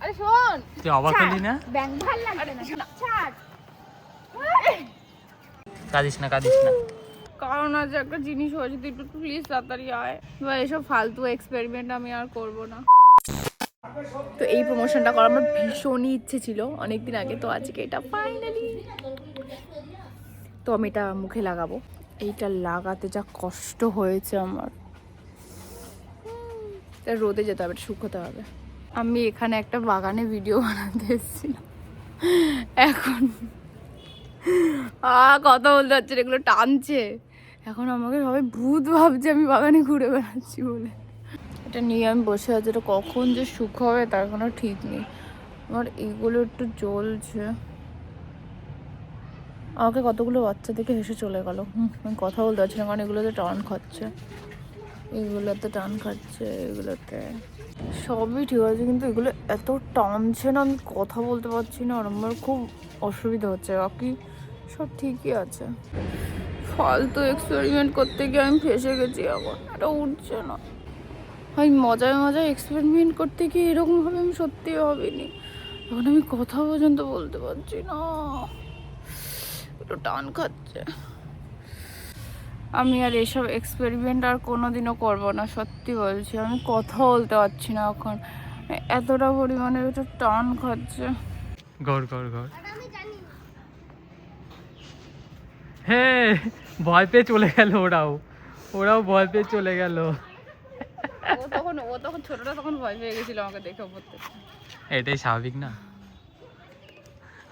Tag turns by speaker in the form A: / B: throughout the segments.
A: আরে শোন,
B: তুই অবাক হলি না?
A: ব্যাং ভাল লাগবে না, ছাড়।
B: কাঁদিস না, কাঁদিস না।
A: কারণ আজ একটা জিনিস হয়েছে, তুই একটু প্লিজ তাড়াতাড়ি আয়। এবার এসব ফালতু এক্সপেরিমেন্ট আমি আর করব না। তো এই প্রমোশনটা করার আমার ভীষণই ইচ্ছে ছিল অনেকদিন আগে, তো আজকে এটা ফাইনালি। তো আমি এটা মুখে লাগাবো। এইটা লাগাতে যা কষ্ট হয়েছে আমার, রোদে যেতে হবে, এটা শুকোতে হবে। আমি এখানে একটা বাগানে ভিডিও বানাতে এসেছিলাম, এখন কথা বলতে হচ্ছে, এগুলো টানছে। এখন আমাকে সবাই ভূত ভাবছে আমি বাগানে ঘুরে বেড়াচ্ছি বলে। এটা নিয়ে আমি বসে আছি, এটা কখন যে শুকাবে তার কোনো ঠিক নেই। আমার এগুলো একটু জ্বলছে। আমাকে কতগুলো বাচ্চা থেকে হেসে চলে গেল। আমি কথা বলতে পারছি না, কারণ এগুলোতে টান খাচ্ছে, এগুলোতে টান খাচ্ছে, এগুলোতে সবই ঠিক আছে, কিন্তু এগুলো এত টানছে না, আমি কথা বলতে পারছি না, আর আমার খুব অসুবিধা হচ্ছে। বাকি সব ঠিকই আছে। ফালতু এক্সপেরিমেন্ট করতে গিয়ে আমি ফেসে গেছি, এখন এটা উঠছে না। ভাই মজায় মজায় এক্সপেরিমেন্ট করতে গিয়ে এরকমভাবে আমি সত্যিই ভাবিনি। এখন আমি কথা পর্যন্ত বলতে পারছি না, একটু টান খাচ্ছে। আমি আর এসব এক্সপেরিমেন্ট আর কোনোদিনও করবো না, সত্যি বলছি। আমি কথা বলতে পারছি না এখন, এতটা পরিমাণে একটু টান খাচ্ছে।
B: ঘর ঘর ঘর। হ্যাঁ, ভয় পেয়ে চলে গেল, ওরাও ভয় পেয়ে চলে গেল।
A: ও তখন ছোটটা তখন ভয় পেয়ে গেছিল আমাকে দেখে উপর থেকে।
B: এটাই স্বাভাবিক না?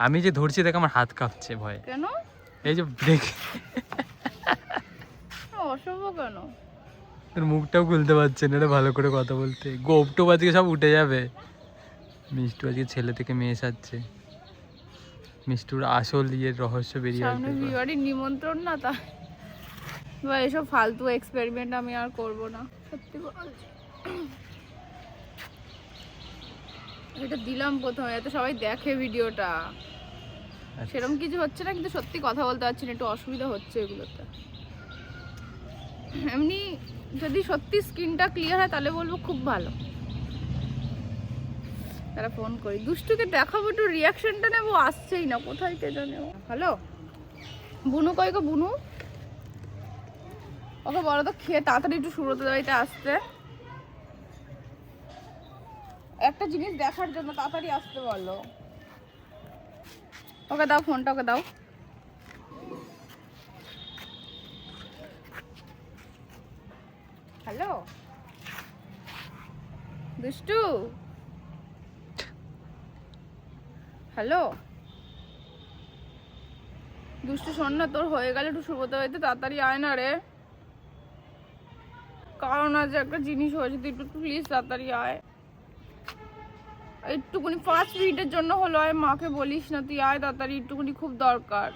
B: আমি যে ধরছি দেখ, আমার হাত কাঁপছে ভয়ে।
A: কেন?
B: এই যে দেখ,
A: অসম্ভব কেন?
B: তোর মুখটাও খুলতে পারছে না রে ভালো করে কথা বলতে। গোপটো আজকে সব উঠে যাবে। মিষ্টু আজকে ছেলে থেকে মেয়ে সাজছে। মিষ্টুর আসল ইয়ের রহস্য বেরিয়ে
A: সামনে
B: আসবে।
A: বিয়েবাড়ির নিমন্ত্রণ না, তা বা এসব ফালতু এক্সপেরিমেন্ট আমি আর করব না, সত্যি বলছি। এটা দিলাম প্রথমে, এত সবাই দেখে ভিডিওটা। সেরকম কিছু হচ্ছে না, কিন্তু সত্যি কথা বলতে পারছি না, একটু অসুবিধা হচ্ছে এগুলোতে। এমনি যদি সত্যি স্কিনটা ক্লিয়ার হয় তাহলে বলবো খুব ভালো। তারা ফোন করি, দুষ্টুকে দেখাবো, একটু রিয়াকশনটা নেবো, আসছেই না, কোথায় কে জানে। হ্যালো, বুনু কই গো? বুনু ওকে বলো তো খেয়ে তাড়াতাড়ি একটু সুরতে বাড়িতে আসতে, একটা জিনিস দেখার জন্য তাড়াতাড়ি আসতে বলো। ওকে দাও ফোনটা, ওকে দাও। হ্যালো দুষ্টু, হ্যালো দুষ্টু, শোন না, তোর হয়ে গেলে একটু সুব্রত বাড়িতে তাড়াতাড়ি আয় না রে, কারণ আজ একটা জিনিস হয়েছে, তুই একটু প্লিজ তাড়াতাড়ি আয়। একটুকুনি 5 মিনিটের জন্য হলো, আয়, মাকে বলিস না, তুই আয় তাড়াতাড়ি, একটুকুনি খুব দরকার।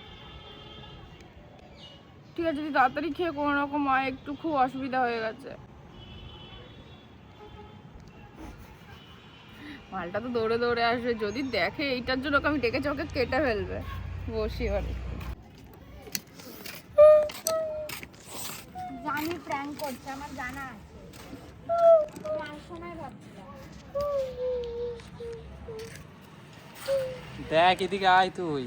A: ঠিক আছে, তুই তাড়াতাড়ি খেয়ে কোনো রকম আয়, একটু খুব অসুবিধা হয়ে গেছে। মালটা তো দৌড়ে দৌড়ে আসবে, যদি দেখে এইটার জন্য আমি ডেকেছি, ওকে কেটে ফেলবে। বসি এবারে,
C: জানি প্র্যাঙ্ক করছে, আমার জানা আছে।
B: দেখ এদিকে আয় তুই,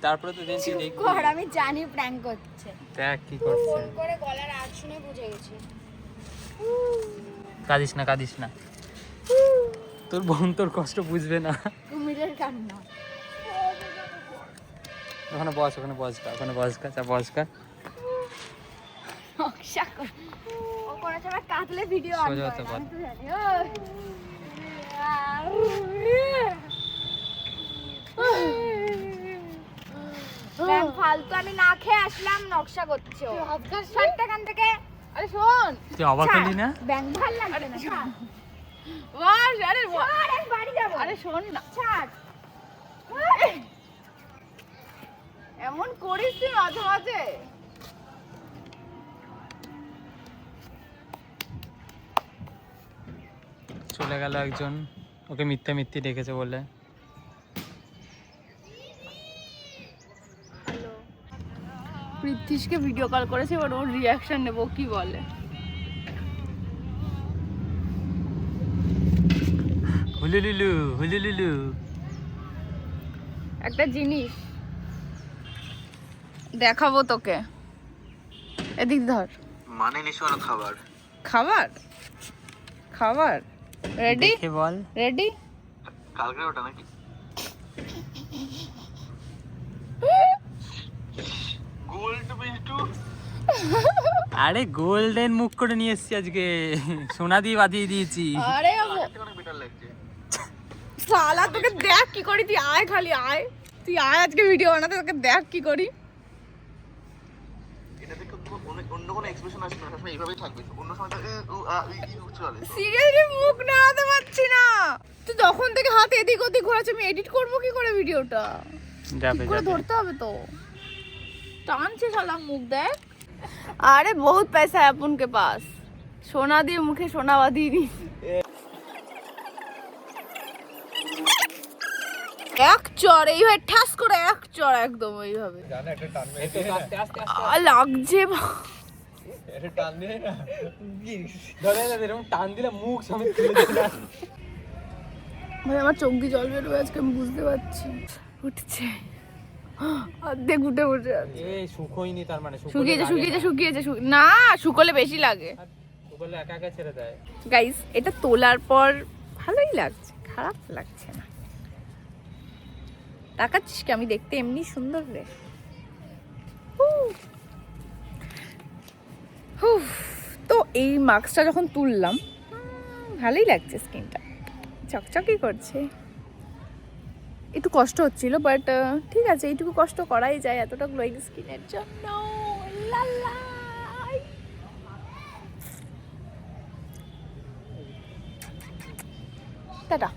B: তারপরে তো দেখছি দেখবি।
C: আমি জানি প্র্যাঙ্ক করছে।
B: দেখ কি করছে।
C: ফোন করে গলার আওয়াজ শুনে বুঝে গেছি।
B: কাঁদিস না, কাঁদিস না, তোর বোন তোর কষ্ট বুঝবে না।
C: কুমিরের কান্না।
B: ওখানে বস, ওখানে বস, ওখানে বস, চা বস কা।
C: নকশা কর। ও কোনো সময় কাটলে ভিডিও অন
B: সোজা
C: করে
B: হতে
C: না,
B: বল।
C: আমি তো জানি। ব্যাং ফালতু আমি না খেয়ে আসলাম, নকশা করছো এখান থেকে।
A: আরে শোন,
B: তুই অবাক হলি না?
C: ব্যাং ভাল লাগবে না, ছাড়।
A: বস, আরে
C: ছাড়, আমি বাড়ি যাবো।
A: আরে শোন না,
C: ছাড়।
A: এমন করিস তুই মাঝে মাঝে।
B: চলে গেল একজন, ওকে মিথ্যা মিথ্যি ডেকেছে বলে।
A: পৃথ্বীশকে ভিডিও কল করেছে, এবার ওর রিয়াকশন নেবো, কি বলে।
B: ও হুলুলুলু হুলুলুলু।
A: একটা জিনিস দেখাবো তোকে, এদিক ধর।
D: মানে নিশ্চয় খাবার
A: খাবার খাবার রেডি
B: দেখে বল।
A: রেডি।
D: কালকে ওটা নাকি গোল্ড বিস্টু
B: আরে গোল্ডেন মুখ করে নিয়ে এসেছি আজকে, সোনা দিয়ে বাঁধিয়ে দিয়েছি।
A: আরে
D: অনেক বেটার লাগছে
A: শালা তোকে দেখ কি করি, তুই আয়, খালি আয়, তুই আয় আজকে ভিডিও বানাতে, তোকে দেখ কি করি।
D: এটা দেখে অন্য কোনো এক্সপ্রেশন আসবে না, সবসময় এইভাবেই থাকবে, অন্য সময় তো চলে।
A: সিরিয়াসলি মুখ নাড়াতে পারছি না, তুই যখন থেকে হাত এদিক ওদিক ঘোরাচ্ছে, আমি এডিট করবো কি করে ভিডিওটা?
B: যাবে
A: ঠিক করে
B: যাবে।
A: ধরতে হবে তো, টানছে শালা মুখ দেখ। अरे बहुत पैसा है अपन के पास, सोना दिए मुखे सोना बाधी दी। এক চড় এইভাবে ঠাস করে এক চড় একদম এইভাবে লাগছে।
B: টান দিলে মুখ সমেত
A: ভাই আমার চোখ দিয়ে জল বেরোবে আজকে, আমি বুঝতে পারছি। উঠছে অর্ধেক উঠে বসে আছে।
B: এই শুকোয়নি তার মানে?
A: শুকিয়েছে না, শুকোলে বেশি লাগে।
B: শুকোলে একা একা ছেড়ে দেয়।
A: গাইস এটা তোলার পর ভালোই লাগছে, খারাপ লাগছে না। তাকাচ্ছিস কি? আমি দেখতে এমনি সুন্দর রে। তো এই মাস্কটা যখন তুললাম, ভালোই লাগছে, স্কিনটা চকচকই করছে। একটু কষ্ট হচ্ছিল, বাট ঠিক আছে, এইটুকু কষ্ট করাই যায় এতটা গ্লোয়িং স্কিনের জন্য। টাটা।